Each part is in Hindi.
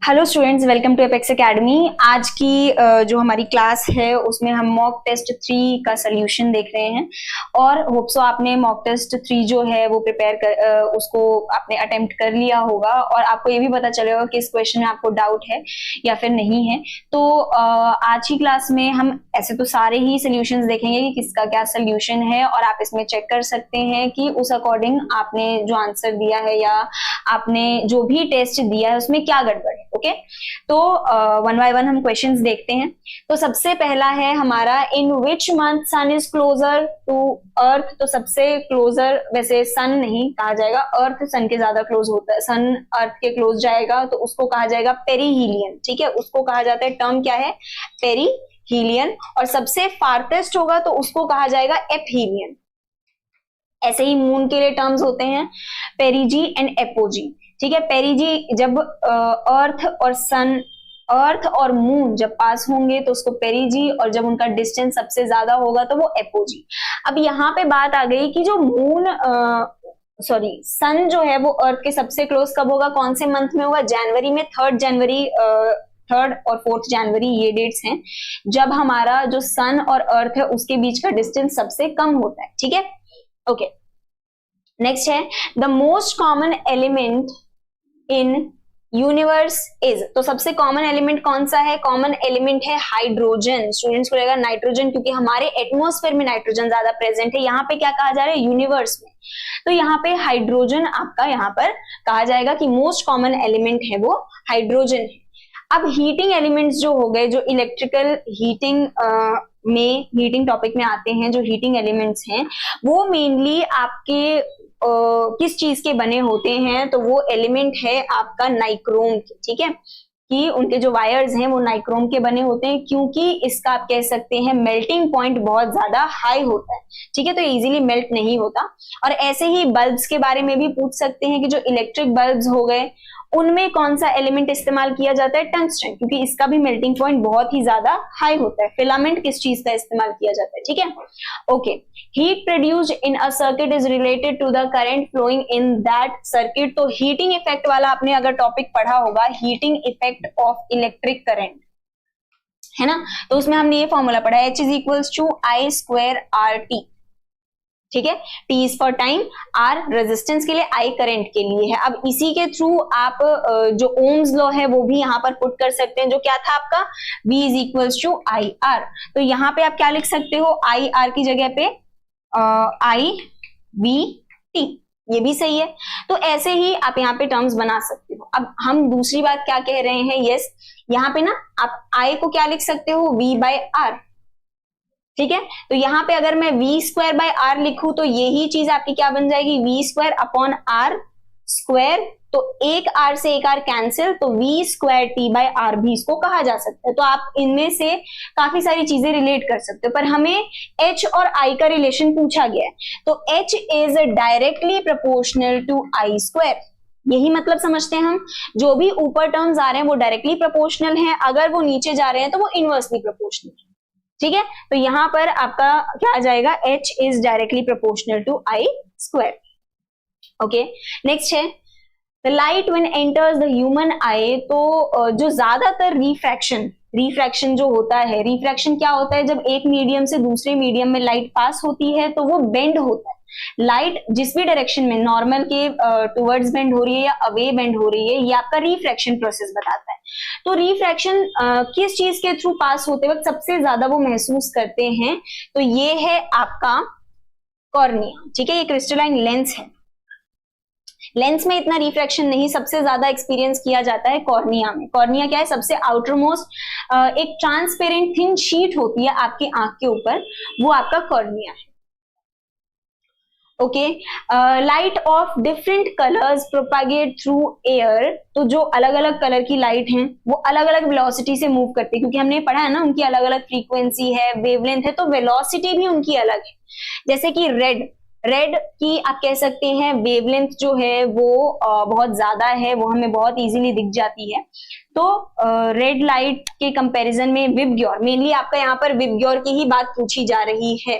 Hello students, welcome to Apex Academy. आज की जो हमारी क्लास है उसमें हम मॉक टेस्ट 3 का सोल्यूशन देख रहे हैं और होप सो आपने मॉक टेस्ट 3 जो है वो उसको आपने अटेम्प्ट कर लिया होगा और आपको ये भी पता चलेगा कि इस क्वेश्चन में आपको डाउट है या फिर नहीं है। तो आज की क्लास में हम ऐसे तो सारे ही सोल्यूशंस देखेंगे कि किसका क्या सोल्यूशन है और आप इसमें चेक कर सकते हैं कि उस अकॉर्डिंग आपने जो आंसर दिया है या आपने जो भी टेस्ट दिया है उसमें क्या गड़बड़ है। ओके, तो वन बाय वन हम क्वेश्चंस देखते हैं। तो सबसे पहला है हमारा, in which month sun is closer to earth. तो सबसे क्लोजर वैसे सन नहीं कहा जाएगा, अर्थ सन के ज्यादा क्लोज होता है। सन अर्थ के क्लोज जाएगा तो उसको कहा जाएगा पेरीहीलियन। ठीक है, उसको कहा जाता है, टर्म क्या है, पेरीहीलियन। और सबसे फारथेस्ट होगा तो उसको कहा जाएगा एपहीलियन। ऐसे ही मून के लिए टर्म्स होते हैं पेरिजी एंड एपोजी। ठीक है, पेरिजी जब अर्थ और मून जब पास होंगे तो उसको पेरिजी, और जब उनका डिस्टेंस सबसे ज्यादा होगा तो वो एपोजी। अब यहाँ पे बात आ गई कि जो सन जो है वो अर्थ के सबसे क्लोज कब होगा, कौन से मंथ में होगा, जनवरी में। 3rd और 4th जनवरी ये डेट्स हैं जब हमारा जो सन और अर्थ है उसके बीच का डिस्टेंस सबसे कम होता है। ठीक है, ओके। नेक्स्ट है, the most common element in universe is. तो सबसे कॉमन एलिमेंट कौन सा है, कॉमन एलिमेंट है हाइड्रोजन। स्टूडेंट्स को लगेगा नाइट्रोजन, क्योंकि हमारे एटमॉस्फेयर में नाइट्रोजन ज्यादा प्रेजेंट है। यहाँ पे क्या कहा जा रहा है, यूनिवर्स में, तो यहाँ पे हाइड्रोजन आपका यहाँ पर कहा जाएगा कि मोस्ट कॉमन एलिमेंट है वो हाइड्रोजन है। अब हीटिंग एलिमेंट्स जो हो गए, जो इलेक्ट्रिकल हीटिंग टॉपिक में आते हैं, जो हीटिंग एलिमेंट्स हैं वो मेनली आपके किस चीज के बने होते हैं, तो वो एलिमेंट है आपका नाइक्रोम के। ठीक है, कि उनके जो वायर्स हैं वो नाइक्रोम के बने होते हैं, क्योंकि इसका आप कह सकते हैं मेल्टिंग पॉइंट बहुत ज्यादा हाई होता है। ठीक है, तो इजीली मेल्ट नहीं होता। और ऐसे ही बल्ब्स के बारे में भी पूछ सकते हैं कि जो इलेक्ट्रिक बल्ब्स हो गए उनमें कौन सा एलिमेंट इस्तेमाल किया जाता है, टंगस्टन, क्योंकि इसका भी मेल्टिंग पॉइंट बहुत ही ज्यादा हाई होता है। फिलामेंट किस चीज का इस्तेमाल किया जाता है। ठीक है, okay. Heat produced in a circuit is related to the current flowing in that circuit. तो हीटिंग इफेक्ट वाला आपने अगर टॉपिक पढ़ा होगा, heating effect of electric current, है ना, तो उसमें हमने ये फॉर्मूला पढ़ा, H is equals to I square RT। ठीक है, T is for time, R resistance के लिए, I करंट के लिए है। अब इसी के थ्रू आप जो ओम्स लॉ है वो भी यहाँ पर पुट कर सकते हैं, जो क्या था आपका, V is equals to IR। तो यहाँ पे आप क्या लिख सकते हो, IR की जगह पे IVT, ये भी सही है। तो ऐसे ही आप यहाँ पे टर्म्स बना सकते हो। अब हम दूसरी बात क्या कह रहे हैं, यस, यहाँ पे ना आप I को क्या लिख सकते हो, V/R। ठीक है, तो यहाँ पे अगर मैं V स्क्वायर बाय R लिखूं तो यही चीज आपकी क्या बन जाएगी, V square upon R square. तो एक R से एक R कैंसिल, तो V square T by R भी इसको कहा जा सकता है। तो आप इनमें से काफी सारी चीजें रिलेट कर सकते हो, पर हमें H और I का रिलेशन पूछा गया है, तो H is directly proportional to I square. यही मतलब समझते हैं हम, जो भी ऊपर टर्म्स आ रहे हैं वो डायरेक्टली प्रोपोर्शनल हैं, अगर वो नीचे जा रहे हैं तो वो इनवर्सली प्रोपोर्शनल है। ठीक है, तो यहां पर आपका क्या आ जाएगा, H is directly proportional to I square. Okay, next है, the light when enters the human eye. तो जो ज्यादातर रिफ्रैक्शन जो होता है, रिफ्रैक्शन क्या होता है, जब एक मीडियम से दूसरे मीडियम में लाइट पास होती है तो वो बेंड होता है। लाइट जिस भी डायरेक्शन में, नॉर्मल के टुवर्ड्स बेंड हो रही है या अवे बेंड हो रही है, ये आपका रिफ्रैक्शन प्रोसेस बताता है। तो रिफ्रैक्शन किस चीज के थ्रू पास होते वक्त सबसे ज्यादा वो महसूस करते हैं, तो ये है आपका कॉर्निया। ठीक है, ये क्रिस्टलाइन लेंस है। लेंस में इतना रिफ्रैक्शन नहीं, सबसे ज्यादा एक्सपीरियंस किया जाता है कॉर्निया में। कॉर्निया क्या है, सबसे आउटर मोस्ट एक ट्रांसपेरेंट थिन शीट होती है आपकी आंख के ऊपर, वो आपका कॉर्निया है। Okay, light of different colours propagate through air. तो जो अलग अलग कलर की लाइट हैं वो अलग अलग वेलोसिटी से मूव करती है, क्योंकि हमने पढ़ा है ना उनकी अलग अलग फ्रीक्वेंसी है, वेवलेंथ है, तो वेलोसिटी भी उनकी अलग है। जैसे कि रेड की आप कह सकते हैं वेवलेंथ जो है वो बहुत ज्यादा है, वो हमें बहुत इजीली दिख जाती है। तो रेड लाइट के कंपैरिजन में विबग्योर, मेनली आपका यहाँ पर विबग्योर की ही बात पूछी जा रही है।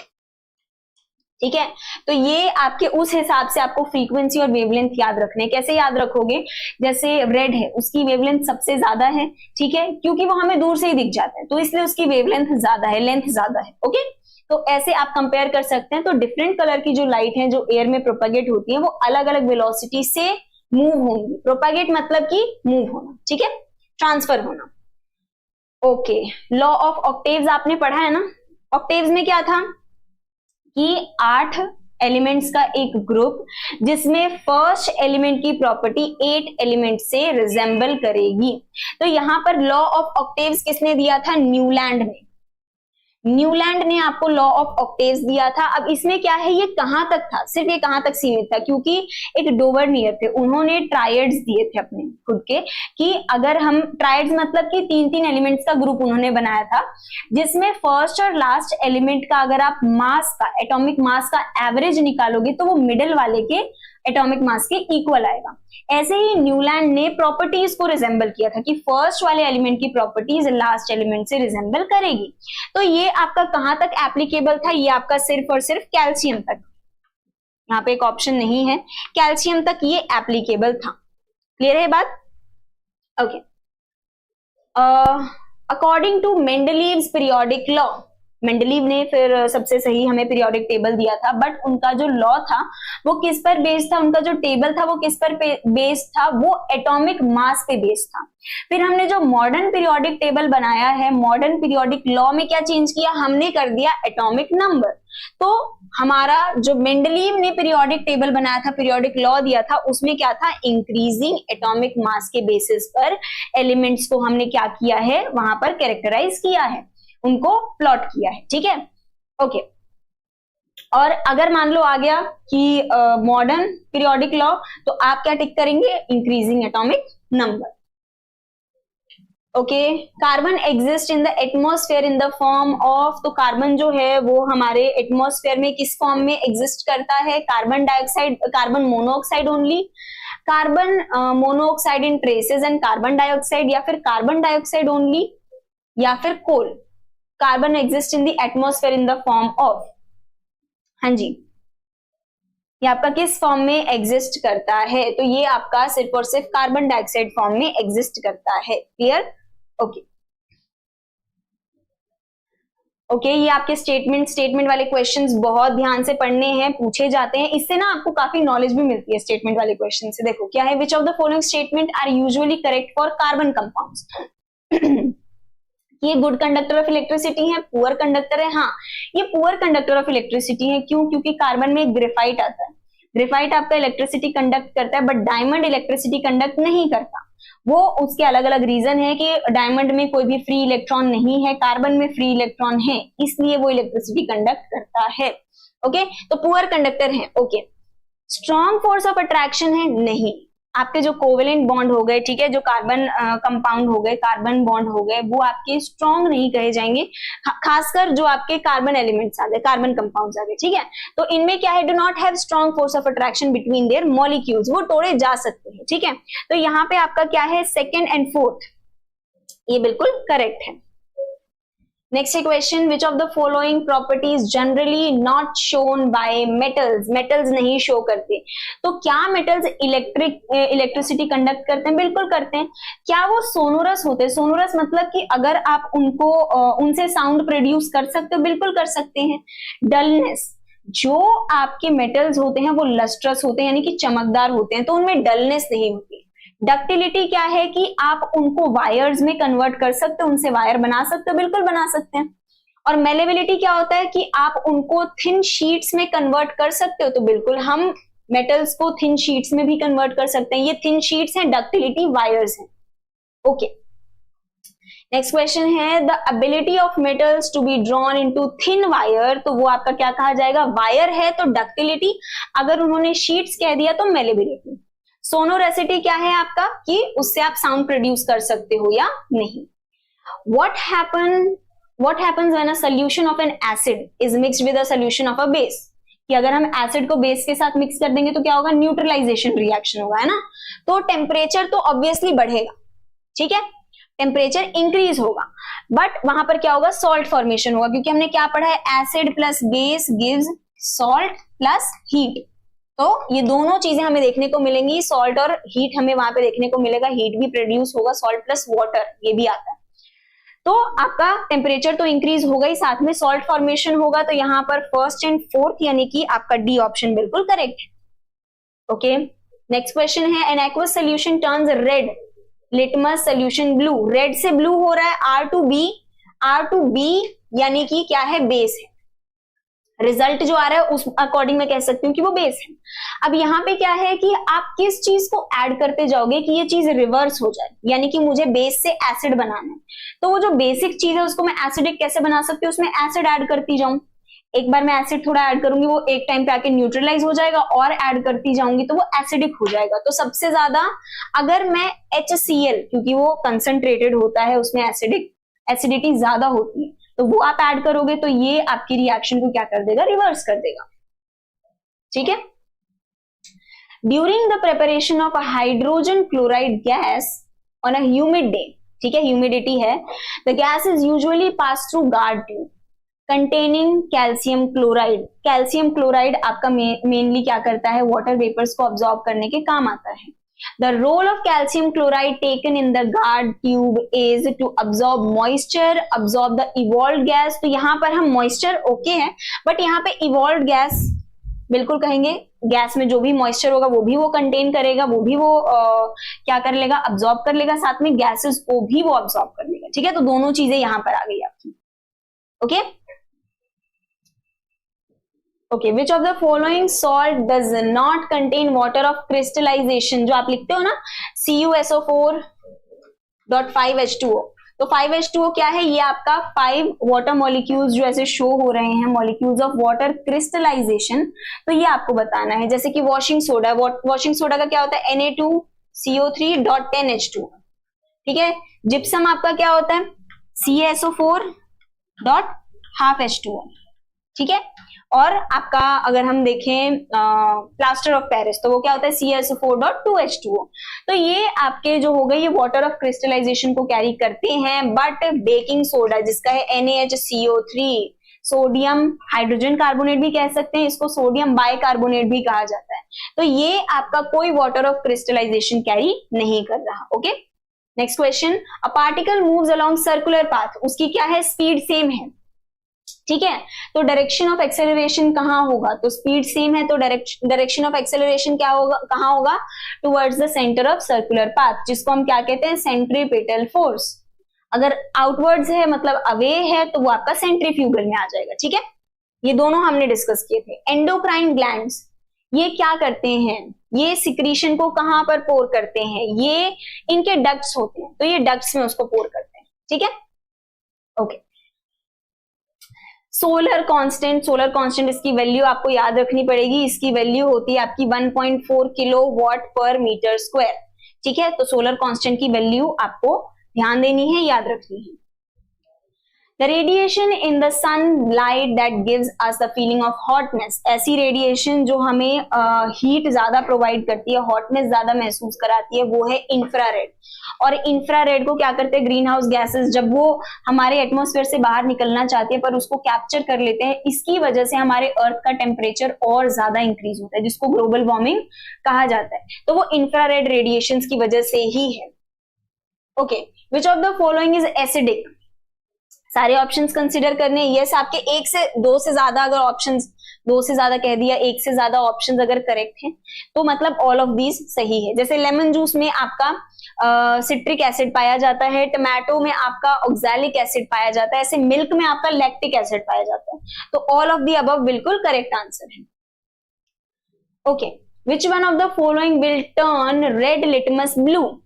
ठीक है, तो ये आपके उस हिसाब से आपको फ्रीक्वेंसी और वेवलेंथ याद रखने। कैसे याद रखोगे, जैसे रेड है उसकी वेवलेंथ सबसे ज्यादा है, ठीक है, क्योंकि वो हमें दूर से ही दिख जाता है तो इसलिए उसकी वेवलेंथ ज्यादा है, लेंथ ज्यादा है। ओके, तो ऐसे आप कंपेयर कर सकते हैं। तो डिफरेंट कलर की जो लाइट है जो एयर में प्रोपेगेट होती है वो अलग अलग वेलोसिटी से मूव होंगी। प्रोपेगेट मतलब कि मूव होना, ठीक है, ट्रांसफर होना। ओके, लॉ ऑफ ऑक्टेव्स आपने पढ़ा है ना। ऑक्टेव्स में क्या था कि 8 एलिमेंट्स का एक ग्रुप जिसमें फर्स्ट एलिमेंट की प्रॉपर्टी 8 एलिमेंट से रिजेंबल करेगी। तो यहां पर लॉ ऑफ ऑक्टेव्स किसने दिया था, न्यूलैंड ने। न्यूलैंड ने आपको लॉ ऑफ ऑक्टेव्स दिया था। अब इसमें क्या है, ये कहां तक था, सिर्फ ये कहां तक सीमित था, क्योंकि एक डोवरनियर थे, उन्होंने ट्रायड्स दिए थे अपने खुद के, कि अगर हम ट्रायड्स मतलब कि 3-3 एलिमेंट्स का ग्रुप उन्होंने बनाया था, जिसमें फर्स्ट और लास्ट एलिमेंट का अगर आप मास का, एटॉमिक मास का एवरेज निकालोगे तो वो मिडिल वाले के एटॉमिक मास के इक्वल आएगा। ऐसे ही न्यूलैंड ने प्रॉपर्टीज को रिजेंबल किया था कि फर्स्ट वाले एलिमेंट की प्रॉपर्टीज लास्ट एलिमेंट से रिजेंबल करेगी। तो ये आपका कहां तक एप्लीकेबल था, ये आपका सिर्फ और सिर्फ कैल्शियम तक, यहाँ पे एक ऑप्शन नहीं है, कैल्शियम तक ये एप्लीकेबल था। क्लियर है बात? Okay, according to Mendeleev's periodic law, Mendeleev ने फिर सबसे सही हमें पीरियोडिक टेबल दिया था, बट उनका जो लॉ था वो किस पर बेस्ड था, उनका जो टेबल था वो किस पर बेस्ड था, वो एटॉमिक मास पे बेस्ड था। फिर हमने जो मॉडर्न पीरियोडिक टेबल बनाया है, मॉडर्न पीरियोडिक लॉ में क्या चेंज किया, हमने कर दिया एटॉमिक नंबर। तो हमारा जो मेंडलीव ने पीरियोडिक टेबल बनाया था, पीरियोडिक लॉ दिया था, उसमें क्या था, इंक्रीजिंग एटॉमिक मास के बेसिस पर एलिमेंट्स को हमने क्या किया है, वहां पर कैरेक्टराइज किया है, उनको प्लॉट किया है। ठीक है, ओके। और अगर मान लो आ गया कि मॉडर्न पीरियोडिक लॉ, तो आप क्या टिक करेंगे, increasing atomic number. Okay, carbon exist in the atmosphere in the form of, तो कार्बन जो है वो हमारे एटमॉस्फेयर में किस फॉर्म में एग्जिस्ट करता है, carbon dioxide, carbon monoxide only, carbon monoxide in traces and carbon dioxide, या फिर कार्बन डाइऑक्साइड ओनली, या फिर coal. Carbon exist in the atmosphere in the form of, हाँ जी, ये आपका किस फॉर्म में एग्जिस्ट करता है, तो ये आपका सिर्फ और सिर्फ कार्बन डाइऑक्साइड फॉर्म में एग्जिस्ट करता है। क्लियर? ओके ओके, ये आपके स्टेटमेंट वाले क्वेश्चंस बहुत ध्यान से पढ़ने हैं, पूछे जाते हैं, इससे ना आपको काफी नॉलेज भी मिलती है स्टेटमेंट वाले क्वेश्चन से। देखो क्या है, which of the following statement are usually correct for carbon compounds. ये गुड कंडक्टर ऑफ इलेक्ट्रिसिटी है, पुअर कंडक्टर है। हाँ, ये पुअर कंडक्टर ऑफ इलेक्ट्रिसिटी है, क्यों, क्योंकि कार्बन में ग्रेफाइट आता है, ग्रेफाइट आपका इलेक्ट्रिसिटी कंडक्ट करता है, बट डायमंड इलेक्ट्रिसिटी कंडक्ट नहीं करता। वो उसके अलग अलग रीजन है कि डायमंड में कोई भी फ्री इलेक्ट्रॉन नहीं है, कार्बन में फ्री इलेक्ट्रॉन है, इसलिए वो इलेक्ट्रिसिटी कंडक्ट करता है। ओके, तो पुअर कंडक्टर है। Okay, strong force of attraction है, नहीं, आपके जो कोवेलेंट बॉन्ड हो गए, ठीक है, जो कार्बन कंपाउंड हो गए, कार्बन बॉन्ड हो गए, वो आपके स्ट्रॉन्ग नहीं कहे जाएंगे, खासकर जो आपके कार्बन एलिमेंट्स आ गए, कार्बन कंपाउंड्स आ गए, ठीक है, तो इनमें क्या है, do not have strong force of attraction between their molecules, वो तोड़े जा सकते हैं। ठीक है, तो यहाँ पे आपका क्या है, सेकेंड एंड फोर्थ, ये बिल्कुल करेक्ट है। Next question, which of the following properties generally not shown by metals, metals नहीं शो करते। तो क्या मेटल्स इलेक्ट्रिसिटी कंडक्ट करते हैं? बिल्कुल करते हैं। क्या वो सोनोरस होते हैं? सोनोरस मतलब कि अगर आप उनको उनसे साउंड प्रोड्यूस कर सकते हो, बिल्कुल कर सकते हैं। डलनेस, जो आपके मेटल्स होते हैं वो लस्ट्रस होते हैं, यानी कि चमकदार होते हैं, तो उनमें डलनेस नहीं होती। डक्टिलिटी क्या है कि आप उनको वायर्स में कन्वर्ट कर सकते हो, उनसे वायर बना सकते हो, बिल्कुल बना सकते हैं। और मेलेबिलिटी क्या होता है कि आप उनको थिन शीट्स में कन्वर्ट कर सकते हो, तो बिल्कुल हम मेटल्स को थिन शीट्स में भी कन्वर्ट कर सकते हैं। ये थिन शीट्स हैं, डक्टिलिटी वायर्स हैं। ओके, नेक्स्ट क्वेश्चन है, the ability of metals to be drawn into thin wire, तो वो आपका क्या कहा जाएगा, वायर है तो डक्टिलिटी, अगर उन्होंने शीट्स कह दिया तो मेलेबिलिटी। सोनोरेसिटी क्या है आपका, कि उससे आप साउंड प्रोड्यूस कर सकते हो या नहीं। What happens when a solution of an acid is mixed with a solution of a base, कि अगर हम एसिड को बेस के साथ मिक्स कर देंगे तो क्या होगा, न्यूट्रलाइजेशन रिएक्शन होगा, है ना। तो टेम्परेचर तो ऑब्वियसली बढ़ेगा, ठीक है, टेम्परेचर इंक्रीज होगा, बट वहां पर क्या होगा, सॉल्ट फॉर्मेशन होगा, क्योंकि हमने क्या पढ़ा है, acid plus base gives salt plus heat, तो ये दोनों चीजें हमें देखने को मिलेंगी, सॉल्ट और हीट हमें वहां पे देखने को मिलेगा, हीट भी प्रोड्यूस होगा, सॉल्ट प्लस वाटर ये भी आता है। तो आपका टेम्परेचर तो इंक्रीज होगा ही, साथ में सॉल्ट फॉर्मेशन होगा, तो यहाँ पर फर्स्ट एंड फोर्थ यानी कि आपका डी ऑप्शन बिल्कुल करेक्ट है। ओके, नेक्स्ट क्वेश्चन है, an aqueous solution turns red litmus solution blue, red से ब्लू हो रहा है, R2B यानी कि क्या है, बेस है, रिजल्ट जो आ रहा है उस अकॉर्डिंग मैं कह सकती हूँ कि वो बेस है। अब यहाँ पे क्या है कि आप किस चीज को ऐड करते जाओगे कि ये चीज रिवर्स हो जाए, यानी कि मुझे बेस से एसिड बनाना है, तो वो जो बेसिक चीज है उसको मैं एसिडिक कैसे बना सकती हूँ, उसमें एसिड ऐड करती जाऊं, एक बार मैं एसिड थोड़ा ऐड करूंगी वो एक टाइम पे आके न्यूट्रलाइज हो जाएगा, और ऐड करती जाऊंगी तो वो एसिडिक हो जाएगा। तो सबसे ज्यादा अगर मैं HCl, क्योंकि वो कंसंट्रेटेड होता है उसमें एसिडिटी ज्यादा होती है, तो वो आप ऐड करोगे तो ये आपकी रिएक्शन को क्या कर देगा, रिवर्स कर देगा। ठीक है, during the preparation of a hydrogen chloride gas on a humid day, ठीक है, ह्यूमिडिटी है, the gas is usually pass through guard tube containing calcium chloride. Calcium chloride आपका मेनली क्या करता है, वाटर वेपर्स को ऑब्जॉर्ब करने के काम आता है। The role of calcium chloride taken in the guard tube is to absorb moisture, absorb the evolved gas। तो यहाँ पर हम moisture ओके है, बट यहाँ पे evolved gas बिल्कुल कहेंगे, गैस में जो भी मॉइस्चर होगा वो भी वो कंटेन करेगा, वो भी वो क्या कर लेगा, अब्सॉर्ब कर लेगा, साथ में गैसेस को भी वो अब्सॉर्ब कर लेगा। ठीक है, तो दोनों चीजें यहाँ पर आ गई आपकी। Okay, okay, which of the following salt does not contain water of crystallization, जो आप लिखते हो ना CuSO4.5H2O, तो 5H2O क्या है, ये आपका 5 वाटर मॉलिक्यूल्स जो ऐसे शो हो रहे हैं, मॉलिक्यूल्स ऑफ वाटर क्रिस्टलाइजेशन, तो ये आपको बताना है। जैसे कि वॉशिंग सोडा, वॉशिंग सोडा का क्या होता है, Na2CO3.10H2, ठीक है, जिप्सम आपका क्या होता है, CaSO4.12H2O, ठीक है, और आपका अगर हम देखें प्लास्टर ऑफ पेरिस, तो वो क्या होता है, CaSO4.2H2O। तो ये आपके जो हो गए ये वाटर ऑफ क्रिस्टलाइजेशन को कैरी करते हैं, बट बेकिंग सोडा जिसका है NaHCO3, सोडियम हाइड्रोजन कार्बोनेट भी कह सकते हैं, इसको सोडियम बाइकार्बोनेट भी कहा जाता है, तो ये आपका कोई वाटर ऑफ क्रिस्टलाइजेशन कैरी नहीं कर रहा। Okay, next question, a particle moves along circular path, उसकी क्या है, स्पीड सेम है, ठीक है, तो डायरेक्शन ऑफ एक्सेलरेशन कहां होगा, तो स्पीड सेम है, तो डायरेक्शन ऑफ एक्सेलरेशन क्या होगा, कहां होगा, towards the centre of circular path, जिसको हम क्या कहते हैं, सेंट्रीपिटल फोर्स। अगर आउटवर्ड्स है मतलब अवे है तो वो आपका सेंट्रीफ्यूगल में आ जाएगा। ठीक है, ये दोनों हमने डिस्कस किए थे। एंडोक्राइन ग्लैंड्स ये क्या करते हैं, ये सिक्रीशन को कहां पर पोर करते हैं, ये इनके डक्ट्स होते हैं, तो ये डक्ट्स में उसको पोर करते हैं। ठीक है, ओके, सोलर कांस्टेंट इसकी वैल्यू आपको याद रखनी पड़ेगी, इसकी वैल्यू होती है आपकी 1.4 किलोवाट पर मीटर स्क्वायर। ठीक है, तो सोलर कांस्टेंट की वैल्यू आपको ध्यान देनी है, याद रखनी है। The radiation in the sunlight that gives us the feeling of hotness, ऐसी रेडिएशन जो हमें हीट ज्यादा प्रोवाइड करती है, हॉटनेस ज्यादा महसूस कराती है, वो है इंफ्रारेड। और इंफ्रारेड को क्या करते हैं, ग्रीन हाउस गैसेस जब वो हमारे एटमॉस्फेयर से बाहर निकलना चाहती है पर उसको कैप्चर कर लेते हैं, इसकी वजह से हमारे अर्थ का टेम्परेचर और ज्यादा इंक्रीज होता है, जिसको ग्लोबल वार्मिंग कहा जाता है, तो वो इंफ्रारेड रेडिएशंस की वजह से ही है। Okay, which of the following is acidic, सारे ऑप्शंस कंसीडर करने, यस आपके एक से दो से ज्यादा, अगर ऑप्शंस दो से ज्यादा कह दिया, एक से ज्यादा ऑप्शंस अगर करेक्ट हैं तो मतलब ऑल ऑफ दीज सही है। जैसे लेमन जूस में आपका सिट्रिक एसिड पाया जाता है, टमाटो में आपका ऑक्सैलिक एसिड पाया जाता है, ऐसे मिल्क में आपका लैक्टिक एसिड पाया जाता है, तो ऑल ऑफ दी अबव बिल्कुल करेक्ट आंसर है। Okay, which one of the following will turn red litmus blue,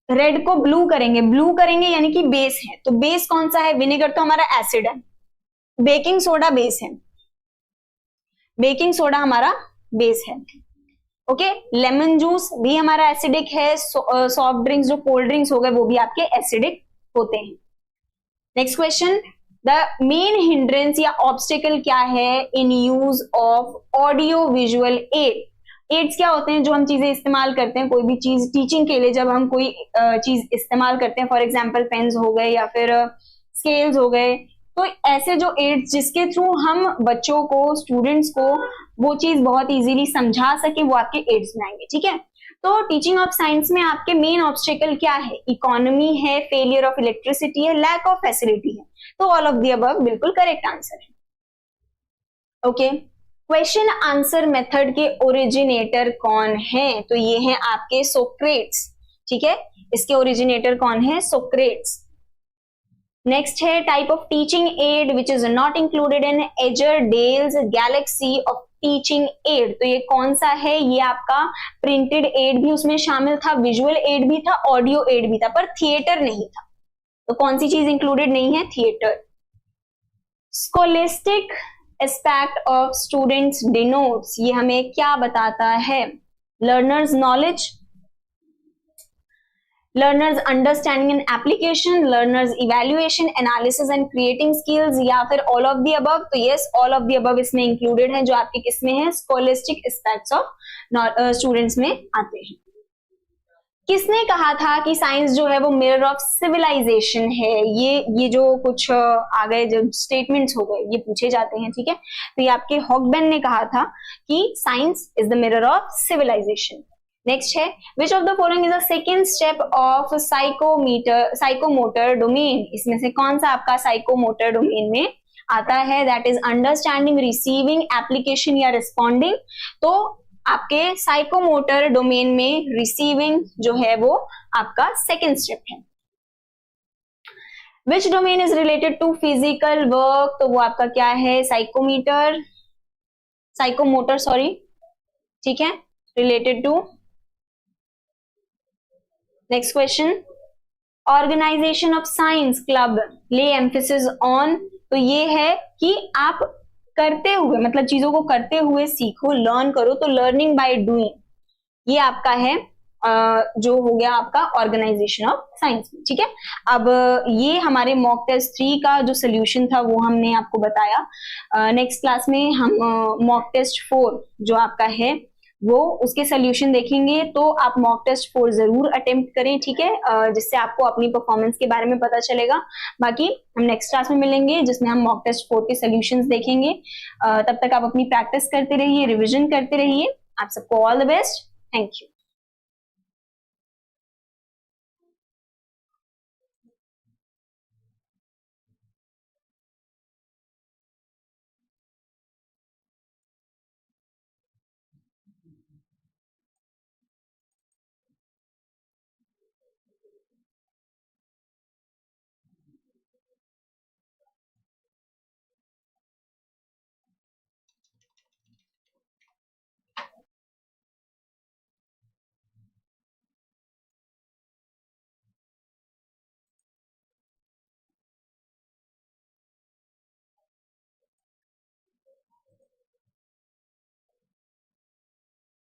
red को ब्लू करेंगे यानी कि बेस है, तो बेस कौन सा है, विनेगर तो हमारा एसिड है, बेकिंग सोडा बेस है, बेकिंग सोडा हमारा बेस है। ओके, लेमन जूस भी हमारा एसिडिक है, सॉफ्ट ड्रिंक्स जो कोल्ड ड्रिंक्स हो गए वो भी आपके एसिडिक होते हैं। Next question, the main hindrance या ऑब्स्टिकल क्या है in use of audio visual aid, aids क्या होते हैं, जो हम चीजें इस्तेमाल करते हैं, कोई भी चीज टीचिंग के लिए जब हम कोई चीज इस्तेमाल करते हैं, फॉर एग्जांपल पेन्स हो गए या फिर स्केल्स हो गए, तो तो ऐसे जो एड्स जिसके थ्रू हम बच्चों को, स्टूडेंट्स को वो चीज बहुत इजीली समझा सके, वो आपके एड्स में आएंगे, ठीक है। तो टीचिंग ऑफ साइंस में आपके मेन ऑब्स्टेकल क्या है? इकोनॉमी है, फेलियर ऑफ इलेक्ट्रिसिटी है, लैक ऑफ फैसिलिटी है। तो ऑल ऑफ द अबव बिल्कुल करेक्ट आंसर है। ओके, क्वेश्चन आंसर मेथड के ओरिजिनेटर कौन है? तो ये है आपके सोक्रेट्स, ठीक है। इसके ओरिजिनेटर कौन है? सोक्रेट्स। नेक्स्ट है type of teaching aid which is not included in Edgar Dale's galaxy of teaching aid. तो ये कौन सा है? ये आपका प्रिंटेड एड भी उसमें शामिल था, विजुअल एड भी था, ऑडियो एड भी था, पर थिएटर नहीं था। तो कौन सी चीज इंक्लूडेड नहीं है? Theatre. Scholastic aspect of students denotes, ये हमें क्या बताता है? Learners knowledge, learners understanding and application, learners evaluation, analysis and creating skills, या फिर ऑल ऑफ द अबव। तो yes, all of the above इसमें इंक्लूडेड है, जो आपके किसमें है? स्कोलेस्टिक एस्पेक्ट्स ऑफ स्टूडेंट्स में आते हैं। किसने कहा था कि साइंस जो है वो मिरर ऑफ सिविलाइजेशन है? ये जो कुछ आ गए जो स्टेटमेंट्स हो गए, ये पूछे जाते हैं, ठीक है। तो ये आपके हॉकबेन ने कहा था कि science is the mirror of civilization. Next है which of the following is the second step of psychomotor domain. इसमें से कौन सा आपका साइकोमोटर डोमेन में आता है? That is understanding, receiving, application या रिस्पॉन्डिंग। तो आपके साइकोमोटर डोमेन में रिसीविंग जो है वो आपका सेकेंड स्टेप है। Which domain is related to physical work? तो वो आपका क्या है? साइकोमोटर सॉरी, ठीक है, related to. Next question, organization of science club lay emphasis on. तो ये है कि आप करते हुए, मतलब चीजों को करते हुए सीखो, लर्न करो। तो लर्निंग बाय डूइंग, ये आपका है जो हो गया आपका ऑर्गेनाइजेशन ऑफ साइंस, ठीक है। अब ये हमारे मॉक टेस्ट 3 का जो सोल्यूशन था वो हमने आपको बताया। नेक्स्ट क्लास में हम मॉक टेस्ट 4 जो आपका है वो उसके सोल्यूशन देखेंगे। तो आप मॉक टेस्ट 4 जरूर अटेम्प्ट करें, ठीक है, जिससे आपको अपनी परफॉर्मेंस के बारे में पता चलेगा। बाकी हम नेक्स्ट क्लास में मिलेंगे जिसमें हम मॉक टेस्ट 4 के सोल्यूशंस देखेंगे। तब तक आप अपनी प्रैक्टिस करते रहिए, रिवीजन करते रहिए। आप सबको all the best, thank you.